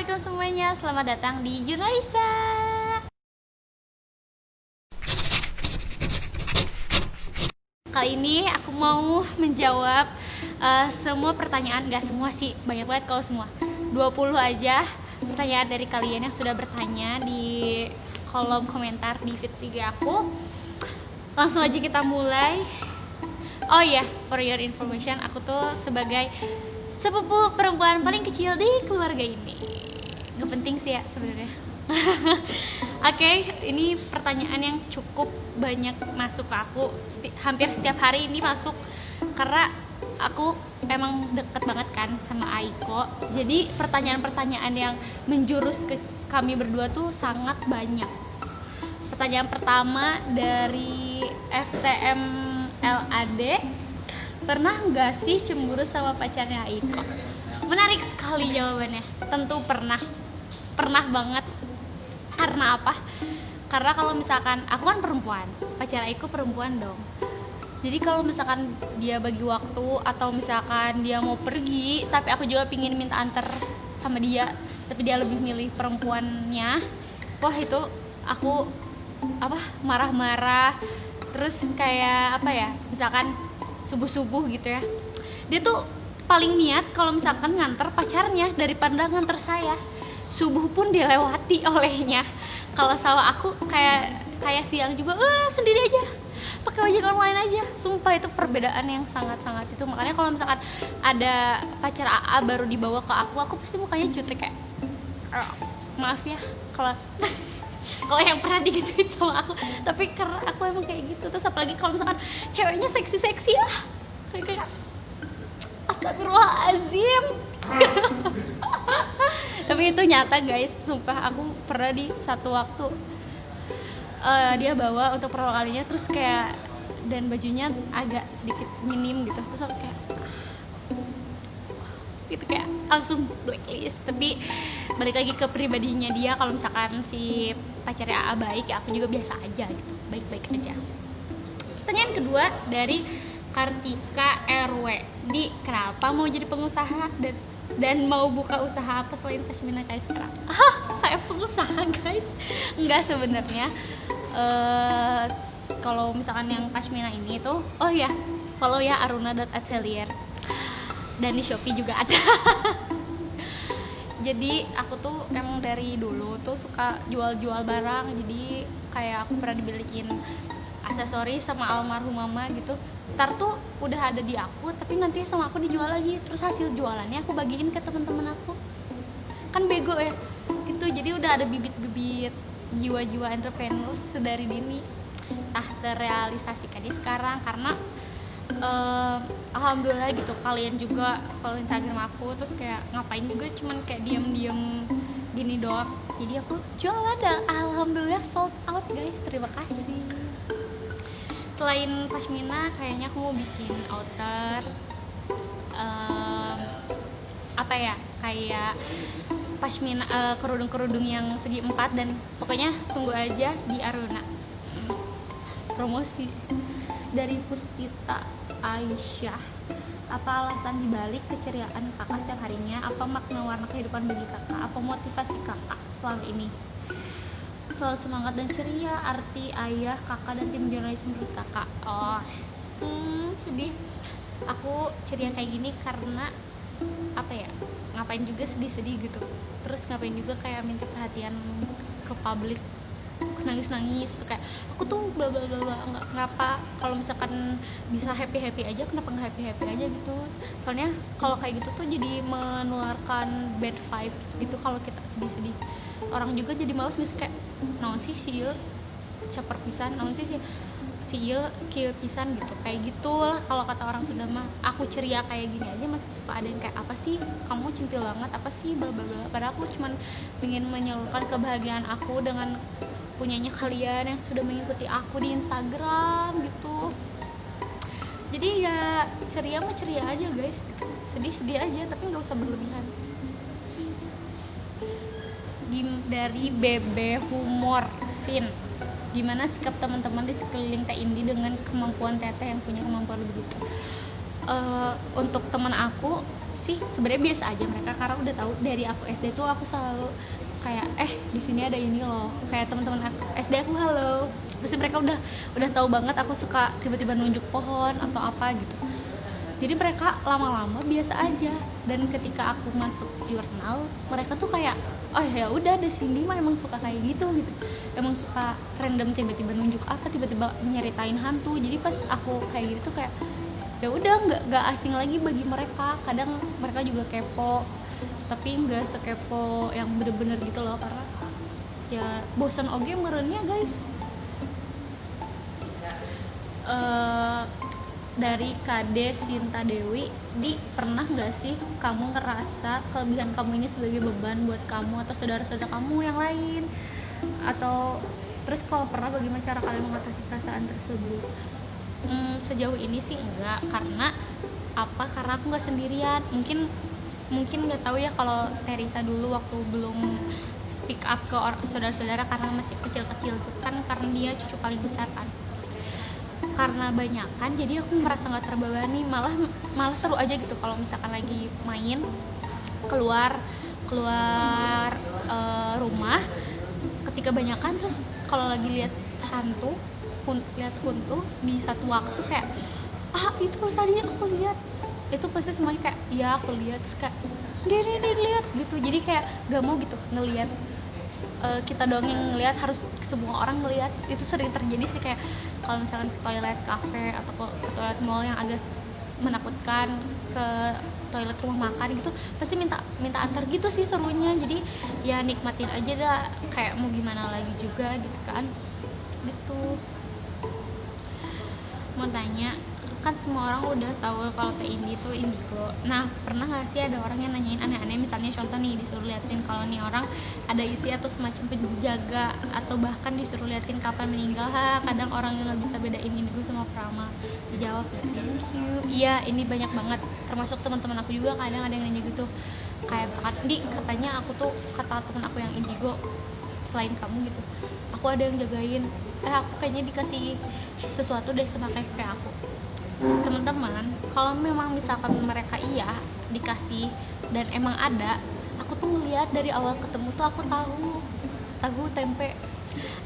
Assalamualaikum semuanya, selamat datang di Jurnalisa. Kali ini aku mau menjawab semua pertanyaan, gak semua sih, banyak banget kalau semua 20 aja pertanyaan dari kalian yang sudah bertanya di kolom komentar di feed IG aku. Langsung aja kita mulai. Oh iya, for your information, aku tuh sebagai sepupu perempuan paling kecil di keluarga ini. Gak penting sih ya sebenarnya. Oke, ini pertanyaan yang cukup banyak masuk ke aku. Hampir setiap hari ini masuk karena aku emang deket banget kan sama Aiko. Jadi pertanyaan-pertanyaan yang menjurus ke kami berdua tuh sangat banyak. Pertanyaan pertama dari FTM LAD, pernah nggak sih cemburu sama pacarnya Aiko? Menarik sekali jawabannya. Tentu pernah banget. Karena apa? Karena kalau misalkan aku kan perempuan, pacar Aiko perempuan dong. Jadi kalau misalkan dia bagi waktu atau misalkan dia mau pergi, tapi aku juga pingin minta antar sama dia, tapi dia lebih milih perempuannya, wah itu aku marah-marah. Terus kayak misalkan subuh-subuh gitu ya, dia tuh paling niat kalau misalkan nganter pacarnya daripada nganter saya. Subuh pun dilewati olehnya. Kalau sama aku kayak siang juga sendiri aja, pakai ojek online aja. Sumpah itu perbedaan yang sangat-sangat itu. Makanya kalau misalkan ada pacar AA baru dibawa ke aku pasti mukanya jutek kayak maaf ya kalau kalau yang pernah digituin sama aku, tapi karena aku emang kayak gitu. Terus apalagi kalau misalkan ceweknya seksi-seksi ya, kayak astagfirullahaladzim. Tapi itu nyata guys, sumpah aku pernah di satu waktu dia bawa untuk pertama kalinya, terus kayak dan bajunya agak sedikit minim gitu, terus aku kayak gitu, kayak langsung blacklist. Tapi balik lagi ke pribadinya dia, kalau misalkan si pacarnya AA baik ya aku juga biasa aja gitu, baik-baik aja. Pertanyaan kedua dari Kartika RW, di kenapa mau jadi pengusaha dan mau buka usaha apa selain Pashmina kayak sekarang? Saya pengusaha guys. Enggak sebenarnya. Kalau misalkan yang Pashmina ini tuh, oh ya, follow ya aruna.atelier, dan di Shopee juga ada. Jadi aku tuh emang dari dulu tuh suka jual-jual barang. Jadi kayak aku pernah dibeliin aksesoris sama almarhum mama gitu. Ntar tuh udah ada di aku, tapi nanti sama aku dijual lagi. Terus hasil jualannya aku bagiin ke teman-teman aku. Kan bego ya gitu. Jadi udah ada bibit-bibit jiwa-jiwa entrepreneur sedari dini. Terrealisasikan di sekarang karena alhamdulillah gitu, kalian juga follow Instagram aku, terus kayak ngapain juga cuman kayak diem-diem gini doang. Jadi aku jualan dan alhamdulillah sold out guys, terima kasih. Selain Pashmina kayaknya aku mau bikin outer kayak Pashmina, kerudung-kerudung yang segi 4, dan pokoknya tunggu aja di Aruna. Promosi dari Puspita Aisyah, apa alasan dibalik keceriaan kakak setiap harinya? Apa makna warna kehidupan bagi kakak? Apa motivasi kakak selama ini? Selalu semangat dan ceria, arti ayah, kakak, dan tim jurnalis menurut kakak. Sedih. Aku ceria kayak gini karena ngapain juga sedih-sedih gitu. Terus ngapain juga kayak minta perhatian ke publik, nangis-nangis tuh kayak aku tuh bla bla bla bla. Nggak, kenapa kalau misalkan bisa happy aja, kenapa nggak happy aja gitu? Soalnya kalau kayak gitu tuh jadi menularkan bad vibes gitu. Kalau kita sedih-sedih, orang juga jadi males nih, kayak naon sih si ieu caper pisan, naon sih si ieu kieu pisan gitu, kayak gitulah kalau kata orang Sunda mah. Aku ceria kayak gini aja masih suka ada yang kayak apa sih kamu centil banget, apa sih bla bla bla. Padahal aku cuman pengen menyalurkan kebahagiaan aku dengan punyanya kalian yang sudah mengikuti aku di Instagram gitu. Jadi ya ceria mah ceria aja guys, sedih aja tapi nggak usah berlebihan. Dari Bebe Humor Vin, gimana sikap teman-teman di sekeliling Teh Indi dengan kemampuan Teteh yang punya kemampuan begitu? Untuk teman aku sih sebenarnya biasa aja mereka, karena udah tahu dari aku SD tuh aku selalu kayak di sini ada ini loh, kayak teman-teman SD aku halo, pasti mereka udah tahu banget aku suka tiba-tiba nunjuk pohon atau apa gitu. Jadi mereka lama-lama biasa aja, dan ketika aku masuk jurnal mereka tuh kayak oh ya udah di sini mah emang suka kayak gitu, emang suka random tiba-tiba nunjuk apa, tiba-tiba nyeritain hantu. Jadi pas aku kayak gitu kayak ya udah nggak asing lagi bagi mereka. Kadang mereka juga kepo tapi nggak sekepo yang bener-bener gitu loh, karena ya bosan oge merennya guys. Dari Kade Sinta Dewi, pernah nggak sih kamu ngerasa kelebihan kamu ini sebagai beban buat kamu atau saudara-saudara kamu yang lain? Atau terus kalau pernah, bagaimana cara kalian mengatasi perasaan tersebut? Sejauh ini sih enggak, karena aku nggak sendirian. Mungkin nggak tahu ya kalau Teresa dulu waktu belum speak up ke saudara-saudara karena masih kecil-kecil kan, karena dia cucu paling besar kan. Karena banyakan jadi aku merasa nggak terbebani, malah seru aja gitu kalau misalkan lagi main keluar rumah ketika banyakan, terus kalau lagi lihat hantu di satu waktu kayak itu tadi aku lihat, itu pasti semuanya kayak ya aku lihat, terus kayak dia lihat gitu. Jadi kayak gak mau gitu ngelihat kita doang yang ngelihat, harus semua orang ngelihat. Itu sering terjadi sih, kayak kalau misalkan ke toilet kafe atau ke toilet mall yang agak menakutkan, ke toilet rumah makan gitu, pasti minta antar gitu sih serunya. Jadi ya nikmatin aja dah, kayak mau gimana lagi juga gitu kan. Gitu. Mau tanya, kan semua orang udah tahu kalau Teh Indi itu indigo. Nah, pernah nggak sih ada orang yang nanyain aneh-aneh, misalnya contoh nih, disuruh liatin kalau nih orang ada isi atau semacam penjaga, atau bahkan disuruh liatin kapan meninggal. Kadang orang yang nggak bisa bedain indigo sama prama. Dijawab ya, thank you. Iya, ini banyak banget, termasuk teman-teman aku juga kadang ada yang nanya gitu, kayak misalkan Di, katanya aku tuh, kata teman aku yang indigo selain kamu gitu, aku ada yang jagain, aku kayaknya dikasih sesuatu deh sama kayak aku. Teman-teman, kalau memang misalkan mereka iya dikasih dan emang ada, aku tuh ngeliat dari awal ketemu tuh aku tahu tempe,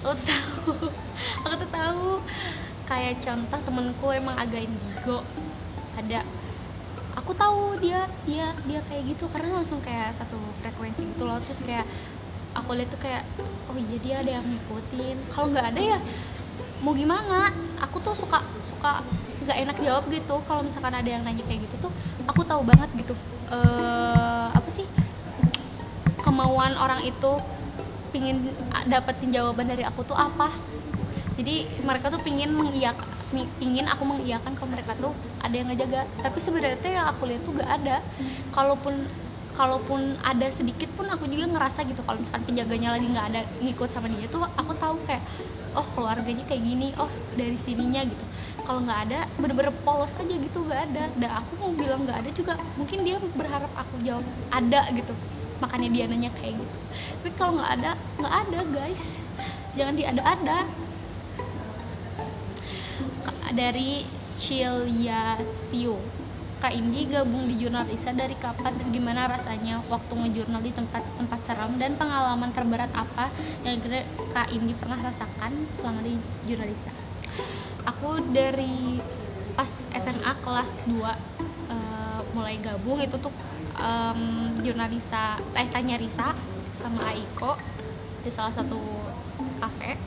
aku tuh tahu. Kayak contoh temenku emang agak indigo, ada, aku tahu dia kayak gitu karena langsung kayak satu frekuensi gitu loh. Terus kayak aku lihat tuh kayak oh iya dia ada yang ngikutin. Kalau nggak ada ya mau gimana, aku tuh suka nggak enak jawab gitu. Kalau misalkan ada yang nanya kayak gitu tuh aku tahu banget gitu apa sih kemauan orang itu, pingin dapetin jawaban dari aku tuh apa. Jadi mereka tuh pingin aku mengiyakan kalau mereka tuh ada yang ngejaga, tapi sebenarnya yang aku lihat tuh gak ada. Kalaupun ada sedikit pun aku juga ngerasa gitu, kalau misalkan penjaganya lagi nggak ada ngikut sama dia tuh aku tahu kayak oh keluarganya kayak gini, oh dari sininya gitu. Kalau nggak ada bener-bener polos aja gitu, nggak ada. Dan aku mau bilang nggak ada juga mungkin dia berharap aku jawab ada gitu, makanya dia nanya kayak gitu. Tapi kalau nggak ada guys, jangan diada-ada. Dari Ciliasio, Kak Indi gabung di Jurnalisa dari kapan dan gimana rasanya waktu ngejurnal di tempat seram, dan pengalaman terberat apa yang kira Kak Indi pernah rasakan selama di Jurnalisa? Aku dari pas SMA kelas 2 mulai gabung itu tuh Jurnalisa Tanya Risa sama Aiko di salah satu kafe.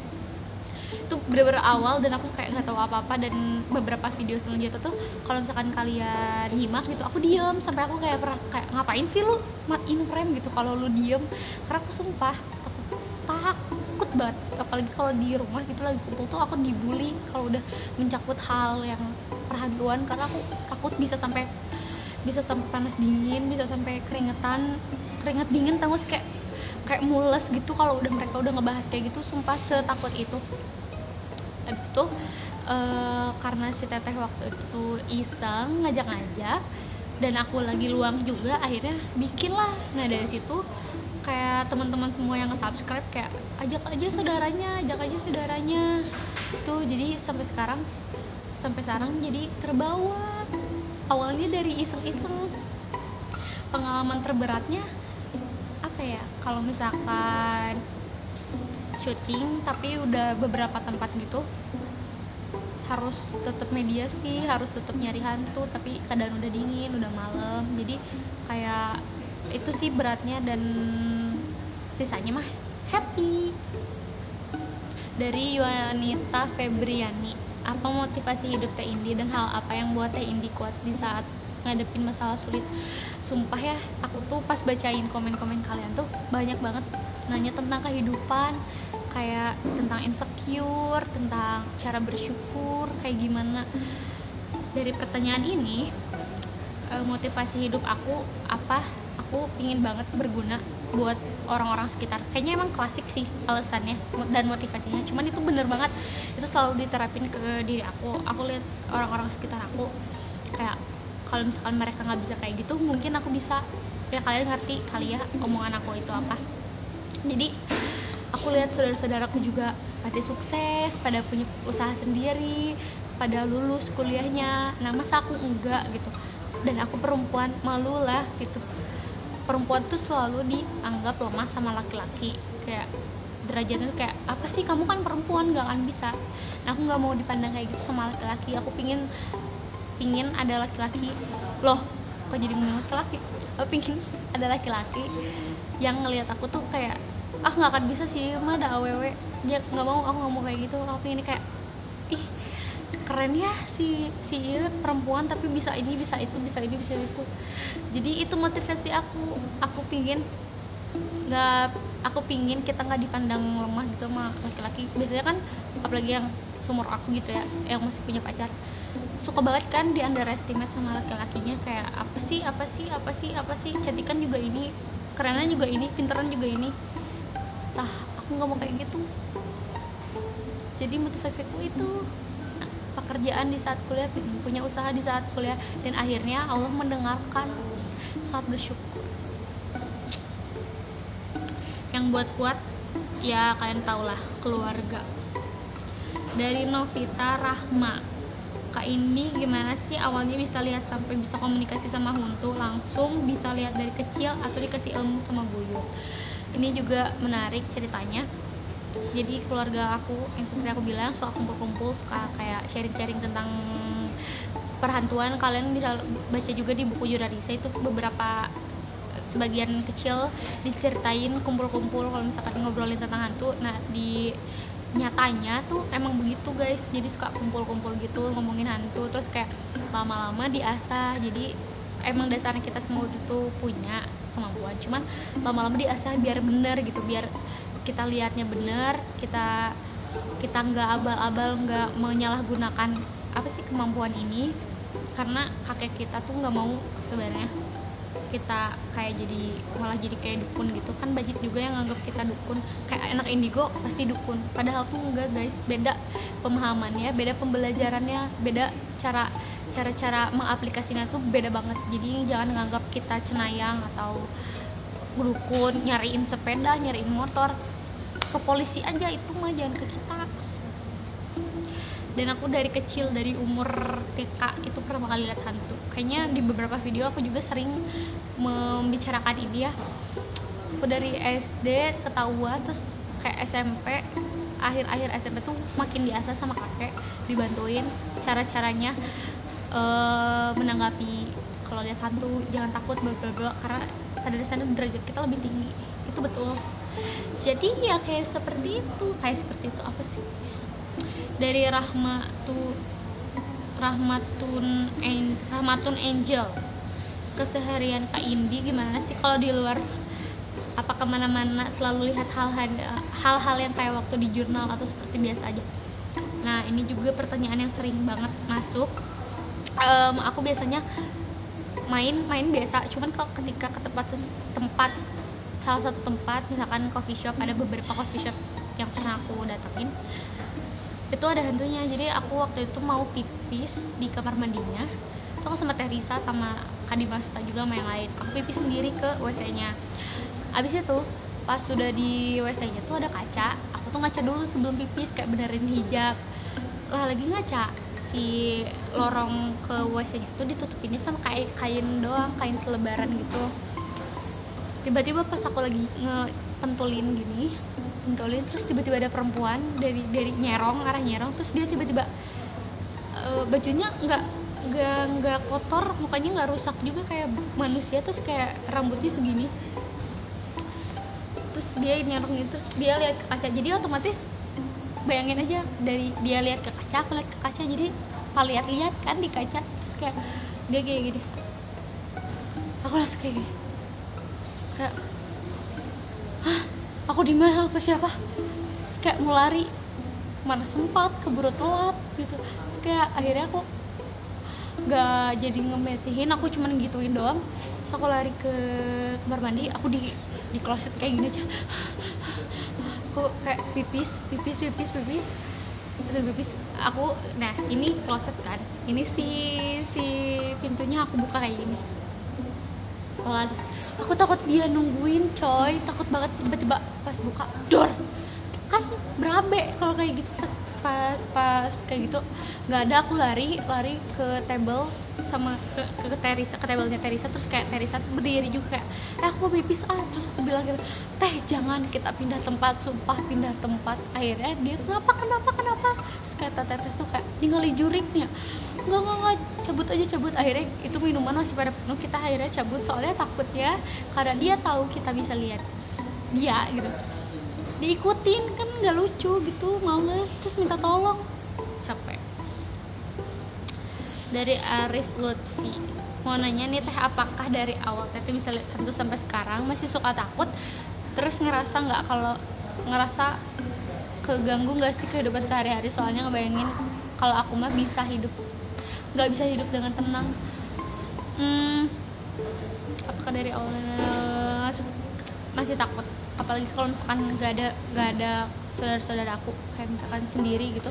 Itu bener-bener awal dan aku kayak nggak tahu apa-apa, dan beberapa video selanjutnya tuh kalau misalkan kalian nyimak gitu aku diem, sampai aku kayak pernah kayak ngapain sih lu in frame gitu kalau lu diem, karena aku sumpah takut banget, apalagi kalau di rumah gitu lagi kumpul tuh aku dibully kalau udah mencakup hal yang perhantuan, karena aku takut bisa sampai panas dingin, bisa sampai keringet dingin, tau gak sih, kayak mules gitu kalau mereka udah ngebahas kayak gitu, sumpah setakut itu. Habis itu karena si teteh waktu itu iseng ngajak-ngajak dan aku lagi luang juga, akhirnya bikin lah. Nah dari situ kayak teman-teman semua yang nge-subscribe kayak ajak aja saudaranya itu. Jadi sampai sekarang jadi terbawa. Awalnya dari iseng-iseng, pengalaman terberatnya apa ya, kalau misalkan syuting tapi udah beberapa tempat gitu harus tetap mediasi, harus tetap nyari hantu tapi keadaan udah dingin, udah malam, jadi kayak itu sih beratnya, dan sisanya mah happy. Dari Yuanita Febriani, apa motivasi hidup Teh Indi dan hal apa yang buat Teh Indi kuat di saat ngadepin masalah sulit? Sumpah ya, aku tuh pas bacain komen-komen kalian tuh banyak banget nanya tentang kehidupan, kayak tentang insecure, tentang cara bersyukur, kayak gimana. Dari pertanyaan ini, motivasi hidup aku apa? Aku pingin banget berguna buat orang-orang sekitar. Kayaknya emang klasik sih alasannya dan motivasinya, cuman itu bener banget, itu selalu diterapin ke diri aku. Aku lihat orang-orang sekitar aku kayak kalau misalkan mereka nggak bisa kayak gitu, mungkin aku bisa. Ya kalian ngerti kali ya omongan aku itu apa. Jadi aku lihat saudara-saudaraku juga pada sukses, pada punya usaha sendiri, pada lulus kuliahnya. Nah masa aku enggak gitu? Dan aku perempuan, malu lah gitu. Perempuan tuh selalu dianggap lemah sama laki-laki, kayak derajatnya tuh kayak apa sih, kamu kan perempuan gak akan bisa. Nah aku nggak mau dipandang kayak gitu sama laki-laki. Aku pingin ada laki-laki, loh kok jadi ngomong laki-laki, aku pingin ada laki-laki yang ngelihat aku tuh kayak nggak akan bisa sih mah ada awewe, dia nggak mau, aku nggak mau kayak gitu. Aku pingin kayak ih keren ya si perempuan tapi bisa ini, bisa itu, bisa ini, bisa itu. Jadi itu motivasi aku pingin kita nggak dipandang lemah gitu sama laki-laki. Biasanya kan apalagi yang seumur aku gitu ya, yang masih punya pacar, suka banget kan di underestimate sama laki-lakinya, kayak apa sih cantikan juga ini, kerenan juga ini, pinteran juga ini. Aku nggak mau kayak gitu. Jadi motivasiku itu pekerjaan di saat kuliah, punya usaha di saat kuliah, dan akhirnya Allah mendengarkan, sangat bersyukur. Yang buat kuat ya kalian tau lah, keluarga. Dari Novita Rahma, Kak Indi gimana sih awalnya bisa lihat sampai bisa komunikasi sama hantu langsung, bisa lihat dari kecil atau dikasih ilmu sama buyut? Ini juga menarik ceritanya. Jadi keluarga aku yang seperti aku bilang suka kumpul-kumpul, suka kayak sharing-sharing tentang perhantuan. Kalian bisa baca juga di buku Jurnalisa, itu beberapa sebagian kecil diceritain kumpul-kumpul kalau misalkan ngobrolin tentang hantu. Nah di nyatanya tuh emang begitu guys, jadi suka kumpul-kumpul gitu ngomongin hantu, terus kayak lama-lama diasah. Jadi emang dasarnya kita semua itu punya kemampuan, cuman lama-lama diasah biar bener gitu, biar kita lihatnya bener, kita nggak abal-abal, nggak menyalahgunakan apa sih kemampuan ini. Karena kakek kita tuh nggak mau sebenarnya kita kayak malah jadi kayak dukun gitu kan. Banyak juga yang nganggap kita dukun, kayak anak indigo pasti dukun, padahal tuh enggak guys. Beda pemahamannya, beda pembelajarannya, beda cara mengaplikasinya tuh beda banget. Jadi jangan nganggap kita cenayang atau dukun, nyariin sepeda, nyariin motor ke polisi aja, itu mah jangan ke kita. Dan aku dari kecil, dari umur TK itu pertama kali lihat hantu. Kayaknya di beberapa video aku juga sering membicarakan ini ya. Aku dari SD ketahuan, terus kayak SMP, akhir SMP tuh makin diasah sama kakek, dibantuin cara-caranya menanggapi kalau lihat hantu, jangan takut bla bla bla, karena pada dasarnya derajat kita lebih tinggi. Itu betul. Jadi ya kayak seperti itu apa sih? Dari Rahmatun Angel, keseharian Kak Indi gimana sih kalau di luar? Apa kemana-mana selalu lihat hal-hal yang kayak waktu di jurnal atau seperti biasa aja? Nah ini juga pertanyaan yang sering banget masuk. Aku biasanya main biasa, cuman kalau ketika ke tempat salah satu tempat, misalkan coffee shop, ada beberapa coffee shop yang pernah aku datengin itu ada hantunya. Jadi aku waktu itu mau pipis di kamar mandinya, itu aku sama Teh Risa sama Kak Dimasta juga sama yang lain. Aku pipis sendiri ke WC-nya. Abis itu pas sudah di WC-nya tuh ada kaca, aku tuh ngaca dulu sebelum pipis, kayak benerin hijab lah, lagi ngaca si lorong ke WC-nya tuh ditutupinnya sama kain doang, kain selebaran gitu. Tiba-tiba pas aku lagi ngepentulin gini, terus tiba-tiba ada perempuan dari arah nyerong, terus dia tiba-tiba bajunya nggak kotor, mukanya nggak rusak juga kayak manusia, terus kayak rambutnya segini, terus dia nyerong, terus dia lihat ke kaca. Jadi otomatis bayangin aja, dari dia lihat ke kaca, aku lihat ke kaca, jadi lihat kan di kaca, terus kayak dia kayak gini, aku langsung kayak gini, kayak hah, aku di mana, aku siapa, terus kayak mau lari, mana sempat, keburu telat gitu. Terus kayak akhirnya aku nggak jadi ngemetiin, aku cuman gituin doang. Terus aku lari ke kamar mandi, aku di kloset kayak gini aja, aku kayak pipis aku. Nah ini kloset kan, ini si pintunya aku buka kayak gini pelan, aku takut dia nungguin coy, takut banget. Tiba-tiba pas buka door kan berabe kalau kayak gitu, pas kayak gitu nggak ada, aku lari ke table sama ke Teresa, ke tablenya Teresa. Terus kayak Teresa berdiri juga kayak aku mau pipis terus aku bilang gitu, teh jangan, kita pindah tempat, sumpah pindah tempat. Akhirnya dia kenapa, terus kata teteh tuh kayak tinggal juriknya, enggak cabut. Akhirnya itu minuman masih pada penuh, kita akhirnya cabut soalnya takutnya, karena dia tahu kita bisa lihat dia gitu, diikutin kan nggak lucu gitu, males, terus minta tolong, capek. Dari Arif Lutfi mau nanya nih teh, apakah dari awal teh bisa lihat hantu sampai sekarang masih suka takut, terus ngerasa keganggu nggak sih kehidupan sehari-hari? Soalnya ngebayangin kalau aku mah nggak bisa hidup dengan tenang. Apakah dari awal masih takut, apalagi kalau misalkan nggak ada saudara-saudara aku, kayak misalkan sendiri gitu,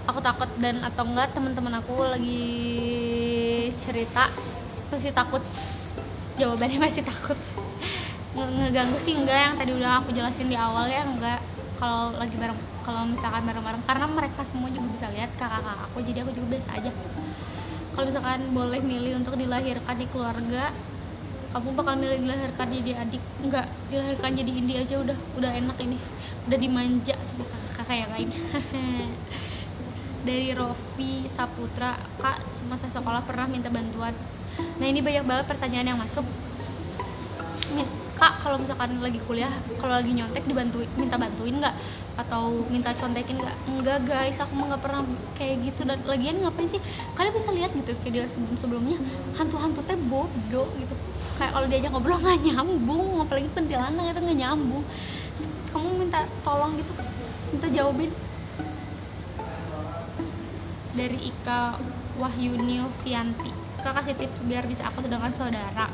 aku takut. Dan atau enggak teman-teman aku lagi cerita, masih takut, jawabannya masih takut. Ngeganggu sih enggak, yang tadi udah aku jelasin di awal ya, enggak. Kalau misalkan bareng-bareng, karena mereka semua juga bisa lihat, kakak aku, jadi aku juga biasa aja. Kalau misalkan boleh milih untuk dilahirkan di keluarga, kamu bakal milih dilahirkan jadi adik? Enggak, dilahirkan jadi Indi aja udah enak, ini udah dimanja sama kakak yang lain. Dari Rofi Saputra, kak semasa sekolah pernah minta bantuan? Nah ini banyak banget pertanyaan yang masuk. Kak kalau misalkan lagi kuliah, kalau lagi nyontek minta bantuin nggak, atau minta contekin nggak? Enggak guys, aku mah nggak pernah kayak gitu. Dan lagian ngapain sih, kalian bisa lihat gitu video sebelumnya, hantu teh bodoh gitu, kayak kalau diajak ngobrol nggak nyambung, apalagi kuntilanak itu nggak nyambung. Terus kamu minta tolong gitu, minta jawabin. Dari Ika Wahyuni Fianti, kak kasih tips biar bisa aku sedangkan saudara.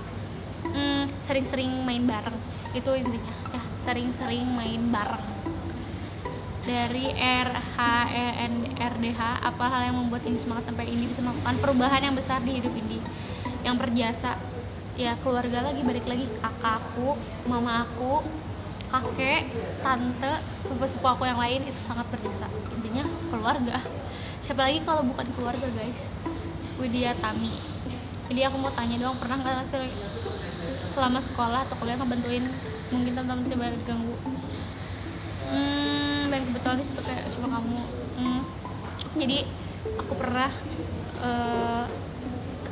Sering-sering main bareng, itu intinya ya, sering-sering main bareng. Dari RHENRDH, apa hal yang membuat Indi semangat sampai Indi bisa melakukan perubahan yang besar di hidup Indi? Yang berjasa ya keluarga, balik lagi kakakku, mama aku, kakek, tante, sepupu aku yang lain, itu sangat berjasa. Intinya keluarga, siapa lagi kalau bukan keluarga guys. Widya Tami, jadi aku mau tanya doang, pernah nggak sih selama sekolah atau kuliah ngebantuin mungkin teman-teman tiba ganggu, dan kebetulan di situ kayak cuma kamu. Jadi aku pernah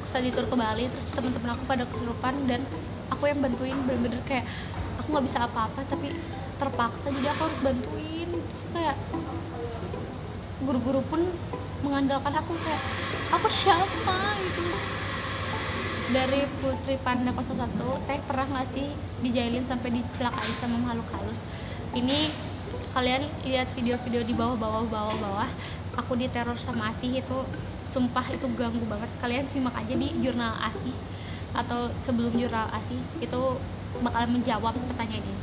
study tour ke Bali, terus teman-teman aku pada kesurupan dan aku yang bantuin, bener-bener kayak aku nggak bisa apa-apa tapi terpaksa, jadi aku harus bantuin. Terus kayak guru-guru pun mengandalkan aku, kayak aku siapa gitu. Dari Putri Panda 01, teh pernah nggak sih dijailin sampai dicelakai sama makhluk halus? Ini kalian lihat video-video di bawah, aku diteror sama Asih, itu sumpah itu ganggu banget. Kalian simak aja di jurnal Asih atau sebelum jurnal Asih, itu bakal menjawab pertanyaan ini.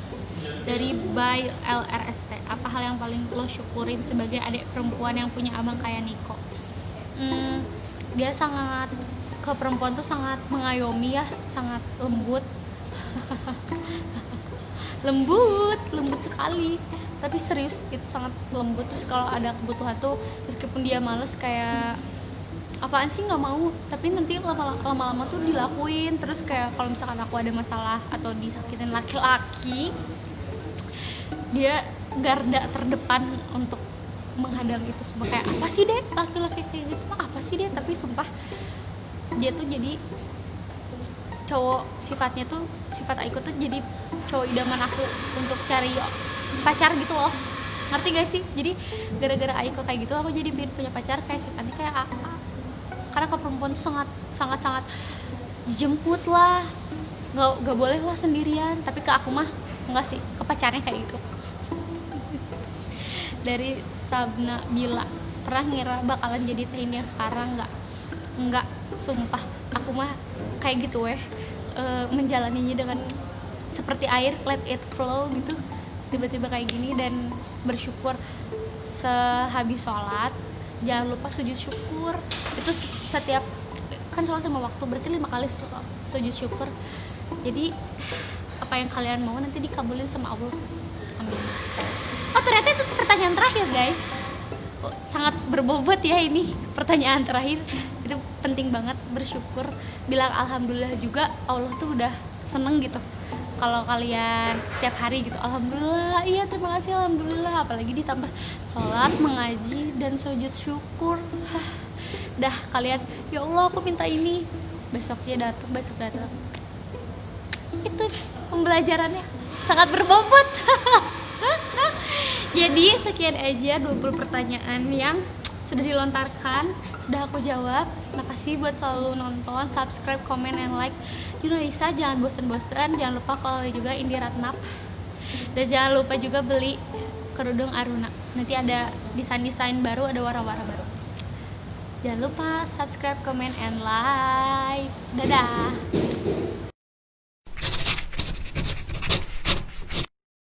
Dari By LRST, apa hal yang paling lo syukurin sebagai adik perempuan yang punya abang kayak Niko? Dia sangat, ke perempuan tuh sangat mengayomi ya, sangat lembut. lembut sekali. tapi serius itu sangat lembut. Terus kalau ada kebutuhan tuh meskipun dia males kayak apaan sih nggak mau, tapi nanti lama-lama tuh dilakuin. Terus kayak kalau misalkan aku ada masalah atau disakitin laki-laki, dia garda terdepan untuk menghadang itu semua. Kayak apa sih deh laki-laki kayak gitu, apa sih deh, tapi sumpah dia tuh jadi cowok, sifatnya tuh sifat Aiko tuh jadi cowok idaman aku untuk cari pacar gitu loh, ngerti gak sih? Jadi gara-gara Aiko kayak gitu aku jadi pengen punya pacar kayak sifatnya kayak apa, karena ke perempuan tuh sangat dijemput lah, nggak boleh lah sendirian. Tapi ke aku mah enggak sih, ke pacarnya kayak gitu. Dari Sabna Bila, pernah ngira bakalan jadi teh ini yang sekarang? Enggak, sumpah aku mah kayak gitu menjalaninya dengan seperti air, let it flow gitu. Tiba-tiba kayak gini, dan bersyukur sehabis sholat jangan lupa sujud syukur. Itu setiap kan sholat 5 waktu, berarti 5 kali sujud syukur. Jadi apa yang kalian mau nanti dikabulin sama Allah, amin. Oh ternyata itu pertanyaan terakhir guys. Sangat berbobot ya ini pertanyaan terakhir. Itu penting banget, bersyukur, bilang alhamdulillah juga. Allah tuh udah seneng gitu kalau kalian setiap hari gitu alhamdulillah, iya terima kasih alhamdulillah. Apalagi ditambah sholat, mengaji, dan sujud syukur. Dah kalian, ya Allah aku minta ini, besoknya datang. Itu pembelajarannya sangat berbobot. Jadi sekian aja 20 pertanyaan yang sudah dilontarkan, sudah aku jawab. Makasih buat selalu nonton, subscribe, comment, and like. Junaisa, jangan bosan-bosan, jangan lupa follow juga Indi Ratnap. Dan jangan lupa juga beli kerudung Aruna. Nanti ada desain-desain baru, ada warna-warna baru. Jangan lupa subscribe, comment, and like. Dadah.